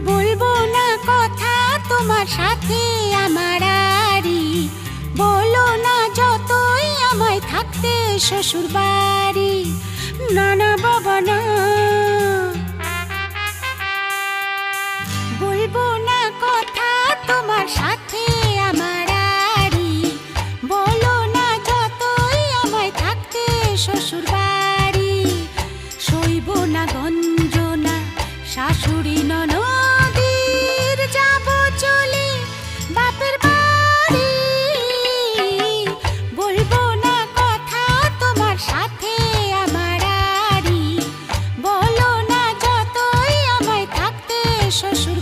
বলবো না কথা তোমার সাথে আমার আরি, বলো না যতই আমায় থাকতে শ্বশুর বাড়ি। না না বাবা না, বলবো না কথা তোমার সাথে আমার আরি, বলো না যতই আমায় থাকতে শ্বশুর বাড়ি। সইব না গঞ্জনা শাশুড়ি ননদির, যাব চলে বাপের বাড়ি। বলবো না কথা তোমার সাথে আমার আরি, বলো না যতই আমায় থাকতে শ্বশুর